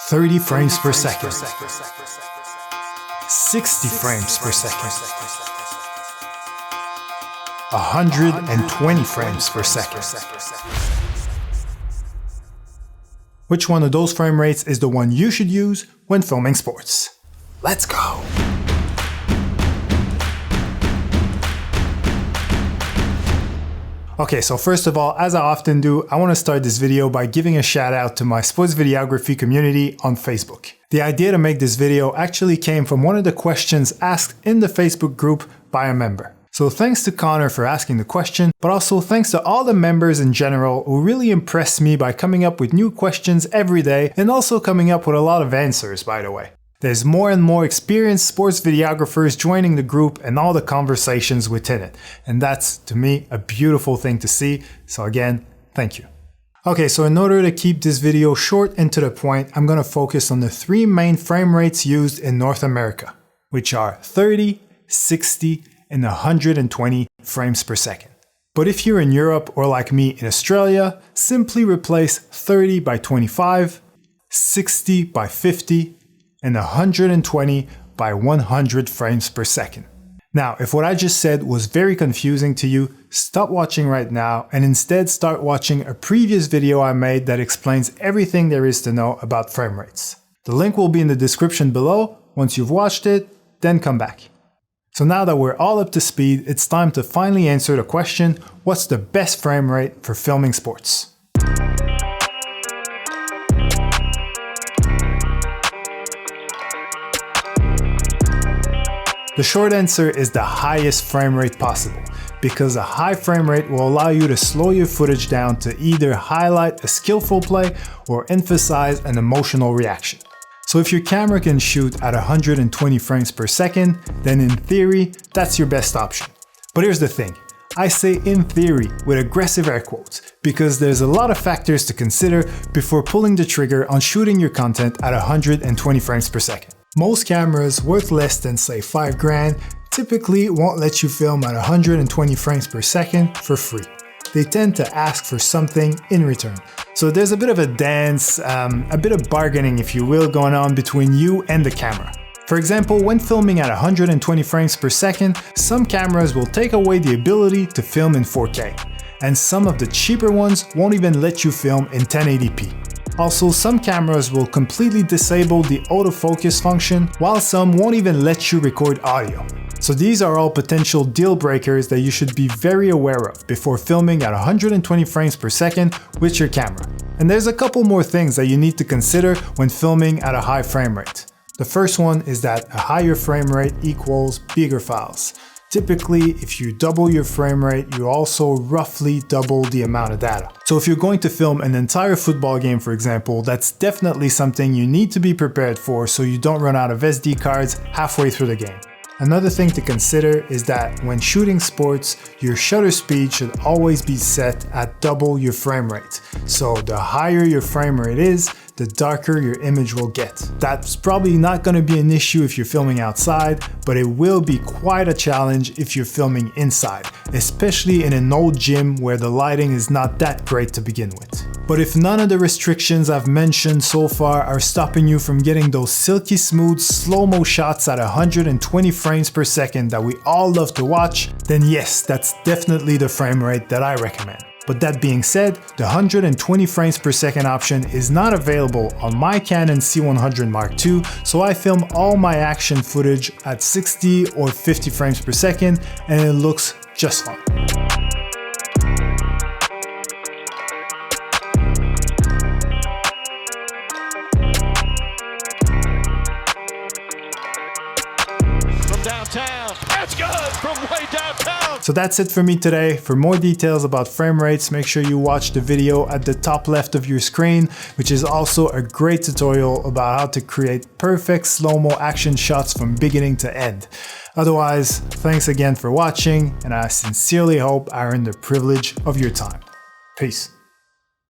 30 frames per second, 60 frames per second, 120 frames per second. Which one of those frame rates is the one you should use when filming sports? Let's go! Okay, so first of all, as I often do, I want to start this video by giving a shout out to my sports videography community on Facebook. The idea to make this video actually came from one of the questions asked in the Facebook group by a member. So thanks to Connor for asking the question, but also thanks to all the members in general who really impressed me by coming up with new questions every day and also coming up with a lot of answers, by the way. There's more and more experienced sports videographers joining the group and all the conversations within it. And that's, to me, a beautiful thing to see. So again, thank you. Okay, so in order to keep this video short and to the point, I'm going to focus on the three main frame rates used in North America, which are 30, 60, and 120 frames per second. But if you're in Europe or like me in Australia, simply replace 30 by 25, 60 by 50, and 120 by 100 frames per second. Now, if what I just said was very confusing to you, stop watching right now and instead start watching a previous video I made that explains everything there is to know about frame rates. The link will be in the description below. Once you've watched it, then come back. So now that we're all up to speed, it's time to finally answer the question, what's the best frame rate for filming sports? The short answer is the highest frame rate possible, because a high frame rate will allow you to slow your footage down to either highlight a skillful play or emphasize an emotional reaction. So if your camera can shoot at 120 frames per second, then in theory, that's your best option. But here's the thing, I say in theory with aggressive air quotes, because there's a lot of factors to consider before pulling the trigger on shooting your content at 120 frames per second. Most cameras worth less than say $5,000 typically won't let you film at 120 frames per second for free. They tend to ask for something in return. So there's a bit of a dance, a bit of bargaining if you will, going on between you and the camera. For example, when filming at 120 frames per second, some cameras will take away the ability to film in 4K, and some of the cheaper ones won't even let you film in 1080p. Also, some cameras will completely disable the autofocus function, while some won't even let you record audio. So these are all potential deal breakers that you should be very aware of before filming at 120 frames per second with your camera. And there's a couple more things that you need to consider when filming at a high frame rate. The first one is that a higher frame rate equals bigger files. Typically, if you double your frame rate, you also roughly double the amount of data. So if you're going to film an entire football game, for example, that's definitely something you need to be prepared for so you don't run out of SD cards halfway through the game. Another thing to consider is that when shooting sports, your shutter speed should always be set at double your frame rate. So the higher your frame rate is, the darker your image will get. That's probably not going to be an issue if you're filming outside, but it will be quite a challenge if you're filming inside, especially in an old gym where the lighting is not that great to begin with. But if none of the restrictions I've mentioned so far are stopping you from getting those silky smooth slow-mo shots at 120 frames per second that we all love to watch, then yes, that's definitely the frame rate that I recommend. But that being said, the 120 frames per second option is not available on my Canon C100 Mark II, so I film all my action footage at 60 or 50 frames per second, and it looks just fine. Downtown, that's good from way downtown. So that's it for me today. For more details about frame rates, make sure you watch the video at the top left of your screen, which is also a great tutorial about how to create perfect slow-mo action shots from beginning to end. Otherwise, thanks again for watching, and I sincerely hope I earned the privilege of your time. Peace.